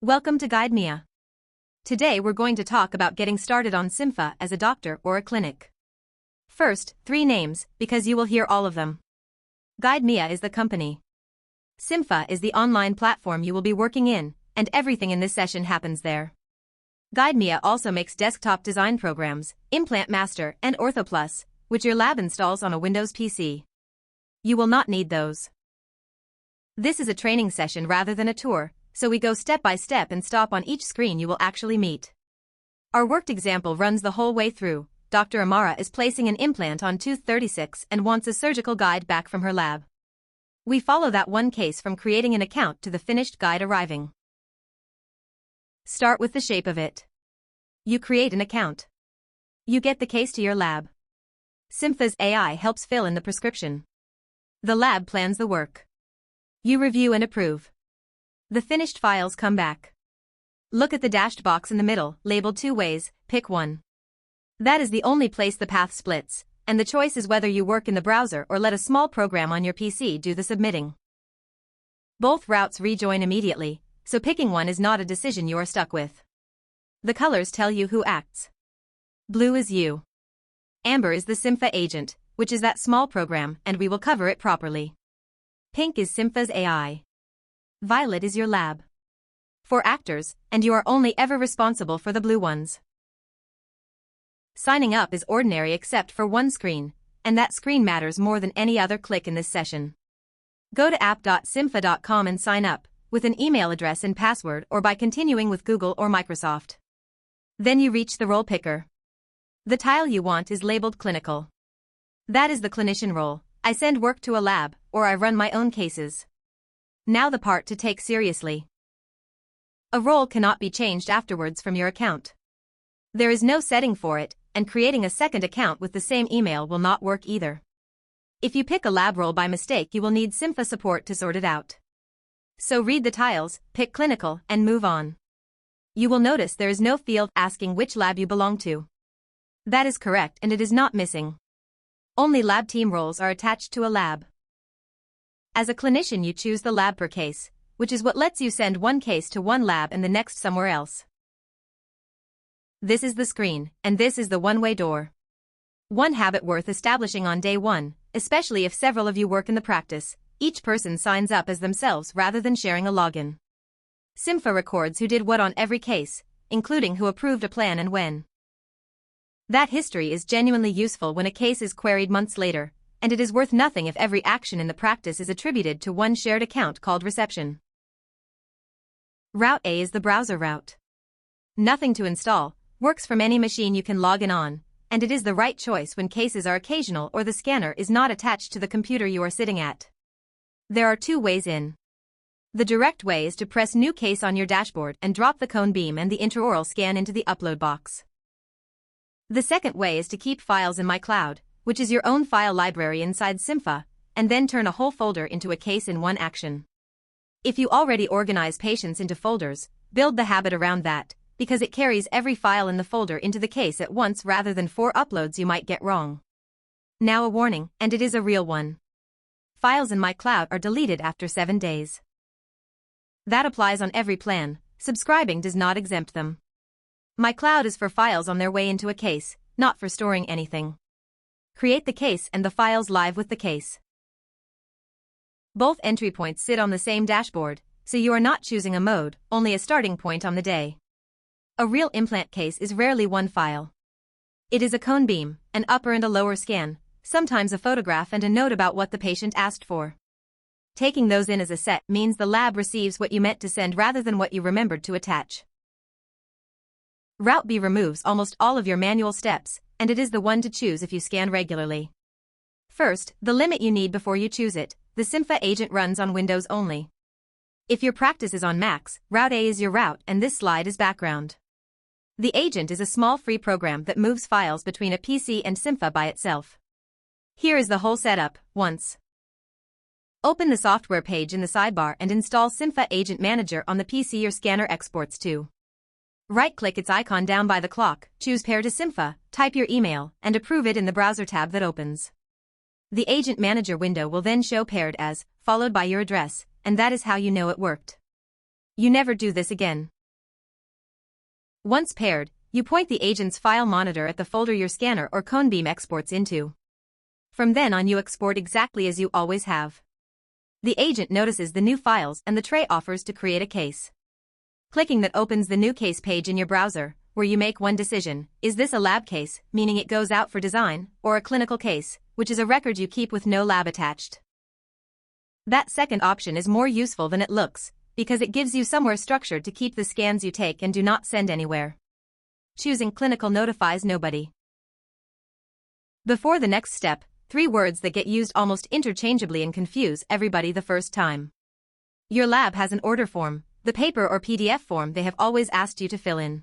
Welcome to Guide Mia. Today we're going to talk about getting started on Cympha as a doctor or a clinic. First, 3 names, because you will hear all of them. Guide Mia is the company. Cympha is the online platform you will be working in, and everything in this session happens there. Guide Mia also makes desktop design programs, Implant Master and OrthoPlus, which your lab installs on a Windows PC. You will not need those. This is a training session rather than a tour, so we go step by step and stop on each screen you will actually meet. Our worked example runs the whole way through. Dr. Amara is placing an implant on tooth 36 and wants a surgical guide back from her lab. We follow that one case from creating an account to the finished guide arriving. Start with the shape of it. You create an account. You get the case to your lab. Cympha's AI helps fill in the prescription. The lab plans the work. You review and approve. The finished files come back. Look at the dashed box in the middle, labeled 2 ways, pick one. That is the only place the path splits, and the choice is whether you work in the browser or let a small program on your PC do the submitting. Both routes rejoin immediately, so picking one is not a decision you are stuck with. The colors tell you who acts. Blue is you. Amber is the Cympha agent, which is that small program, and we will cover it properly. Pink is Cympha's AI. Violet is your lab. 4 actors, and you are only ever responsible for the blue ones. Signing up is ordinary except for one screen, and that screen matters more than any other click in this session. Go to app.cympha.com and sign up, with an email address and password or by continuing with Google or Microsoft. Then you reach the role picker. The tile you want is labeled clinical. That is the clinician role. I send work to a lab, or I run my own cases. Now the part to take seriously. A role cannot be changed afterwards from your account. There is no setting for it, and creating a second account with the same email will not work either. If you pick a lab role by mistake, you will need Cympha support to sort it out. So read the tiles, pick clinical, and move on. You will notice there is no field asking which lab you belong to. That is correct, and it is not missing. Only lab team roles are attached to a lab. As a clinician, you choose the lab per case, which is what lets you send one case to one lab and the next somewhere else. This is the screen, and this is the one-way door. One habit worth establishing on day 1, especially if several of you work in the practice: each person signs up as themselves rather than sharing a login. Cympha records who did what on every case, including who approved a plan and when. That history is genuinely useful when a case is queried months later, and it is worth nothing if every action in the practice is attributed to one shared account called reception. Route A is the browser route. Nothing to install, works from any machine you can log in on, and it is the right choice when cases are occasional or the scanner is not attached to the computer you are sitting at. There are 2 ways in. The direct way is to press New Case on your dashboard and drop the cone beam and the intraoral scan into the upload box. The second way is to keep files in My Cloud, which is your own file library inside Cympha, and then turn a whole folder into a case in one action. If you already organize patients into folders, build the habit around that, because it carries every file in the folder into the case at once rather than 4 uploads you might get wrong. Now a warning, and it is a real one. Files in My Cloud are deleted after 7 days. That applies on every plan. Subscribing does not exempt them. My Cloud is for files on their way into a case, not for storing anything. Create the case and the files live with the case. Both entry points sit on the same dashboard, so you are not choosing a mode, only a starting point on the day. A real implant case is rarely one file. It is a cone beam, an upper and a lower scan, sometimes a photograph and a note about what the patient asked for. Taking those in as a set means the lab receives what you meant to send rather than what you remembered to attach. Route B removes almost all of your manual steps, and it is the one to choose if you scan regularly. First, the limit you need before you choose it: the Cympha agent runs on Windows only. If your practice is on Macs, Route A is your route and this slide is background. The agent is a small free program that moves files between a PC and Cympha by itself. Here is the whole setup, once. Open the software page in the sidebar and install Cympha Agent Manager on the PC your scanner exports to. Right-click its icon down by the clock, choose Pair to Cympha, type your email, and approve it in the browser tab that opens. The Agent Manager window will then show paired as, followed by your address, and that is how you know it worked. You never do this again. Once paired, you point the agent's file monitor at the folder your scanner or cone beam exports into. From then on you export exactly as you always have. The agent notices the new files and the tray offers to create a case. Clicking that opens the new case page in your browser, where you make one decision: is this a lab case, meaning it goes out for design, or a clinical case, which is a record you keep with no lab attached? That second option is more useful than it looks, because it gives you somewhere structured to keep the scans you take and do not send anywhere. Choosing clinical notifies nobody. Before the next step, 3 words that get used almost interchangeably and confuse everybody the first time. Your lab has an order form, the paper or PDF form they have always asked you to fill in.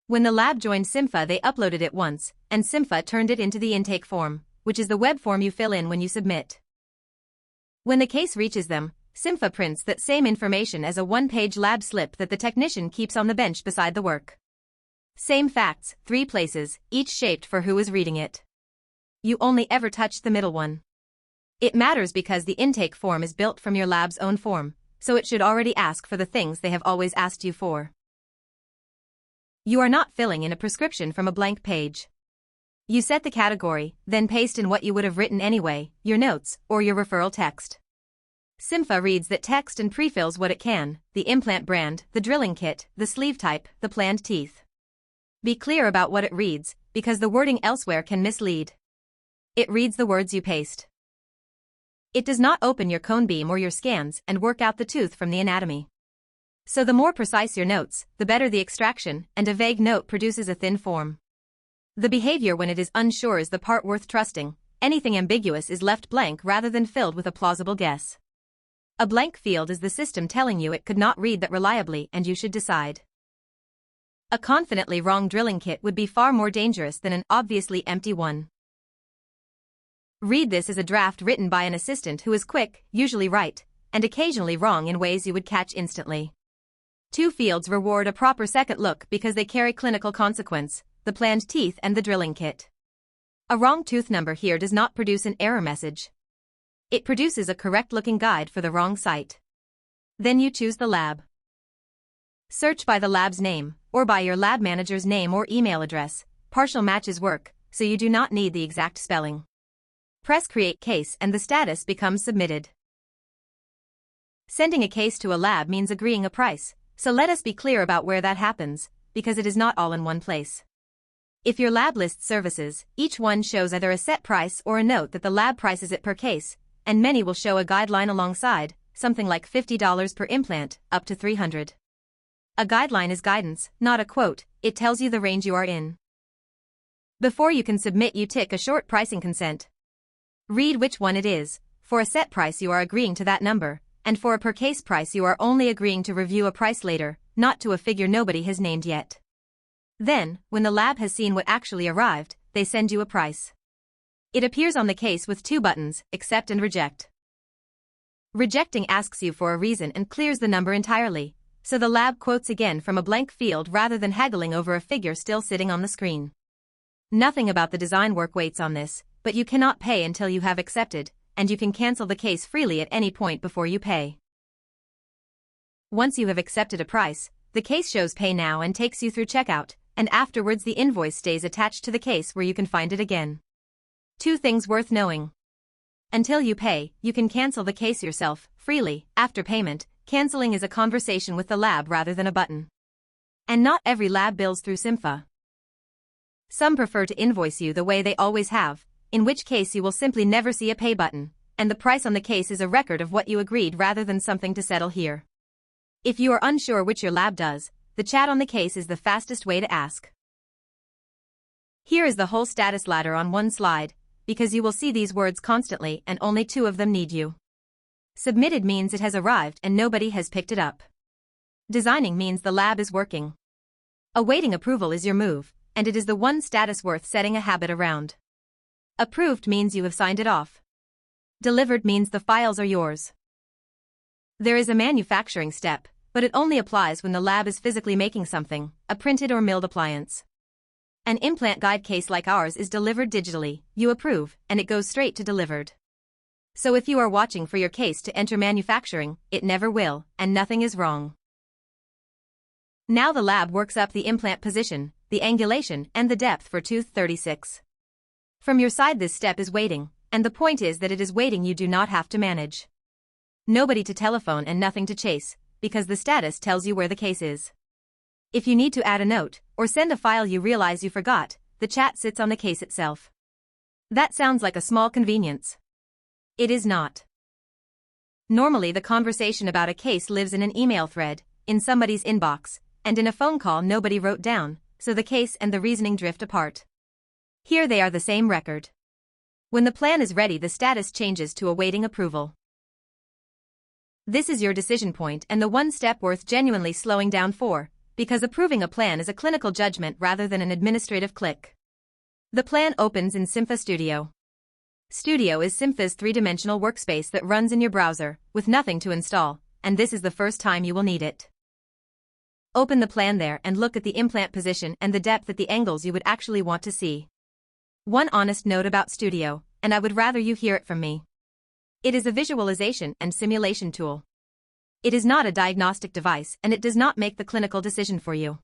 When the lab joined Cympha, they uploaded it once, and Cympha turned it into the intake form, which is the web form you fill in when you submit. When the case reaches them, Cympha prints that same information as a 1-page lab slip that the technician keeps on the bench beside the work. Same facts, 3 places, each shaped for who is reading it. You only ever touch the middle one. It matters because the intake form is built from your lab's own form, so it should already ask for the things they have always asked you for. You are not filling in a prescription from a blank page. You set the category, then paste in what you would have written anyway, your notes, or your referral text. Cympha reads that text and prefills what it can: the implant brand, the drilling kit, the sleeve type, the planned teeth. Be clear about what it reads, because the wording elsewhere can mislead. It reads the words you paste. It does not open your cone beam or your scans and work out the tooth from the anatomy. So the more precise your notes, the better the extraction, and a vague note produces a thin form. The behavior when it is unsure is the part worth trusting. Anything ambiguous is left blank rather than filled with a plausible guess. A blank field is the system telling you it could not read that reliably and you should decide. A confidently wrong drilling kit would be far more dangerous than an obviously empty one. Read this as a draft written by an assistant who is quick, usually right, and occasionally wrong in ways you would catch instantly. 2 fields reward a proper second look because they carry clinical consequence: the planned teeth and the drilling kit. A wrong tooth number here does not produce an error message. It produces a correct-looking guide for the wrong site. Then you choose the lab. Search by the lab's name, or by your lab manager's name or email address. Partial matches work, so you do not need the exact spelling. Press Create Case and the status becomes Submitted. Sending a case to a lab means agreeing a price, so let us be clear about where that happens, because it is not all in one place. If your lab lists services, each one shows either a set price or a note that the lab prices it per case, and many will show a guideline alongside, something like $50 per implant, up to $300. A guideline is guidance, not a quote. It tells you the range you are in. Before you can submit, you tick a short pricing consent. Read which one it is. For a set price you are agreeing to that number, and for a per case price you are only agreeing to review a price later, not to a figure nobody has named yet. Then, when the lab has seen what actually arrived, they send you a price. It appears on the case with 2 buttons, Accept and Reject. Rejecting asks you for a reason and clears the number entirely, so the lab quotes again from a blank field rather than haggling over a figure still sitting on the screen. Nothing about the design work waits on this, but you cannot pay until you have accepted, and you can cancel the case freely at any point before you pay. Once you have accepted a price, the case shows Pay Now and takes you through checkout, and afterwards the invoice stays attached to the case where you can find it again. 2 things worth knowing. Until you pay, you can cancel the case yourself, freely. After payment, canceling is a conversation with the lab rather than a button. And not every lab bills through Cympha. Some prefer to invoice you the way they always have, in which case you will simply never see a pay button, and the price on the case is a record of what you agreed rather than something to settle here. If you are unsure which your lab does, the chat on the case is the fastest way to ask. Here is the whole status ladder on one slide, because you will see these words constantly and only 2 of them need you. Submitted means it has arrived and nobody has picked it up. Designing means the lab is working. Awaiting approval is your move, and it is the one status worth setting a habit around. Approved means you have signed it off. Delivered means the files are yours. There is a manufacturing step, but it only applies when the lab is physically making something, a printed or milled appliance. An implant guide case like ours is delivered digitally, you approve, and it goes straight to delivered. So if you are watching for your case to enter manufacturing, it never will, and nothing is wrong. Now the lab works up the implant position, the angulation, and the depth for tooth 36. From your side this step is waiting, and the point is that it is waiting. You do not have to manage. Nobody to telephone and nothing to chase, because the status tells you where the case is. If you need to add a note, or send a file you realize you forgot, the chat sits on the case itself. That sounds like a small convenience. It is not. Normally the conversation about a case lives in an email thread, in somebody's inbox, and in a phone call nobody wrote down, so the case and the reasoning drift apart. Here they are the same record. When the plan is ready, the status changes to awaiting approval. This is your decision point and the one step worth genuinely slowing down for, because approving a plan is a clinical judgment rather than an administrative click. The plan opens in Cympha Studio. Studio is Cympha's three-dimensional workspace that runs in your browser, with nothing to install, and this is the first time you will need it. Open the plan there and look at the implant position and the depth at the angles you would actually want to see. One honest note about Studio, and I would rather you hear it from me. It is a visualization and simulation tool. It is not a diagnostic device and it does not make the clinical decision for you.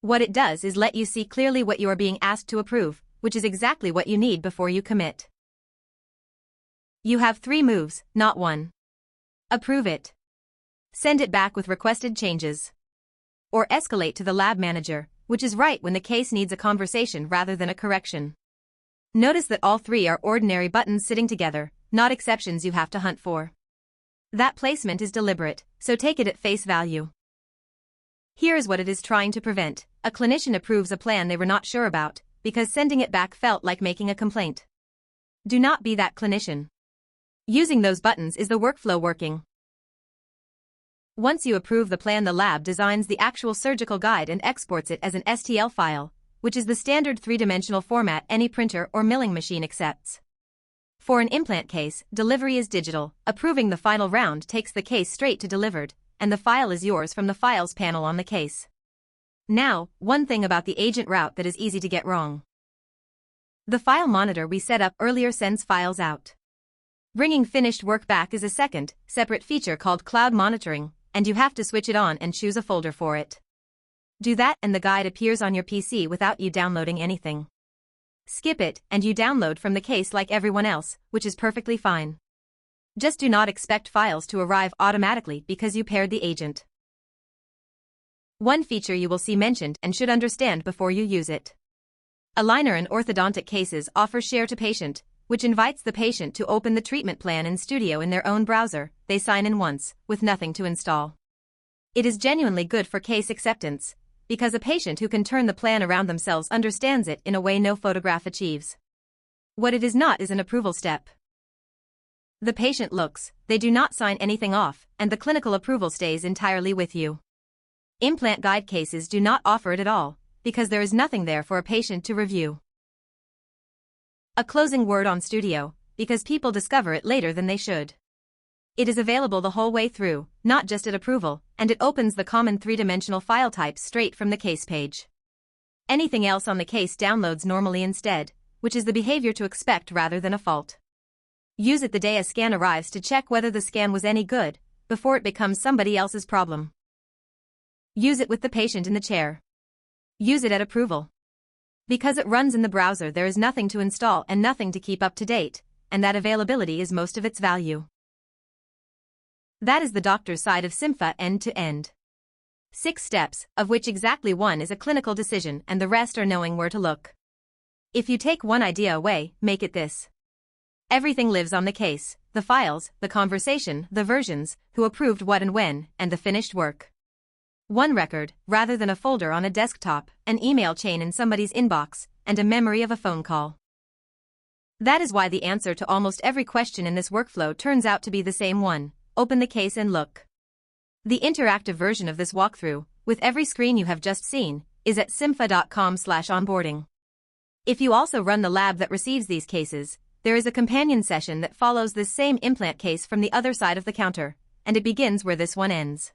What it does is let you see clearly what you are being asked to approve, which is exactly what you need before you commit. You have 3 moves, not 1. Approve it. Send it back with requested changes. Or escalate to the lab manager, which is right when the case needs a conversation rather than a correction. Notice that all 3 are ordinary buttons sitting together, not exceptions you have to hunt for. That placement is deliberate, so take it at face value. Here is what it is trying to prevent: a clinician approves a plan they were not sure about, because sending it back felt like making a complaint. Do not be that clinician. Using those buttons is the workflow working. Once you approve the plan, the lab designs the actual surgical guide and exports it as an STL file, which is the standard 3-dimensional format any printer or milling machine accepts. For an implant case, delivery is digital. Approving the final round takes the case straight to delivered, and the file is yours from the Files panel on the case. Now, one thing about the agent route that is easy to get wrong. The file monitor we set up earlier sends files out. Bringing finished work back is a second, separate feature called cloud monitoring, and you have to switch it on and choose a folder for it. Do that and the guide appears on your PC without you downloading anything. Skip it, and you download from the case like everyone else, which is perfectly fine. Just do not expect files to arrive automatically because you paired the agent. One feature you will see mentioned and should understand before you use it. Aligner and orthodontic cases offer Share to Patient, which invites the patient to open the treatment plan in Studio in their own browser. They sign in once, with nothing to install. It is genuinely good for case acceptance, because a patient who can turn the plan around themselves understands it in a way no photograph achieves. What it is not is an approval step. The patient looks, they do not sign anything off, and the clinical approval stays entirely with you. Implant guide cases do not offer it at all, because there is nothing there for a patient to review. A closing word on Studio, because people discover it later than they should. It is available the whole way through, not just at approval, and it opens the common 3-dimensional file types straight from the case page. Anything else on the case downloads normally instead, which is the behavior to expect rather than a fault. Use it the day a scan arrives to check whether the scan was any good, before it becomes somebody else's problem. Use it with the patient in the chair. Use it at approval. Because it runs in the browser, there is nothing to install and nothing to keep up to date, and that availability is most of its value. That is the doctor's side of Cympha end to end. 6 steps, of which exactly 1 is a clinical decision and the rest are knowing where to look. If you take one idea away, make it this. Everything lives on the case: the files, the conversation, the versions, who approved what and when, and the finished work. One record, rather than a folder on a desktop, an email chain in somebody's inbox, and a memory of a phone call. That is why the answer to almost every question in this workflow turns out to be the same one: open the case and look. The interactive version of this walkthrough, with every screen you have just seen, is at cympha.com/onboarding. If you also run the lab that receives these cases, there is a companion session that follows this same implant case from the other side of the counter, and it begins where this one ends.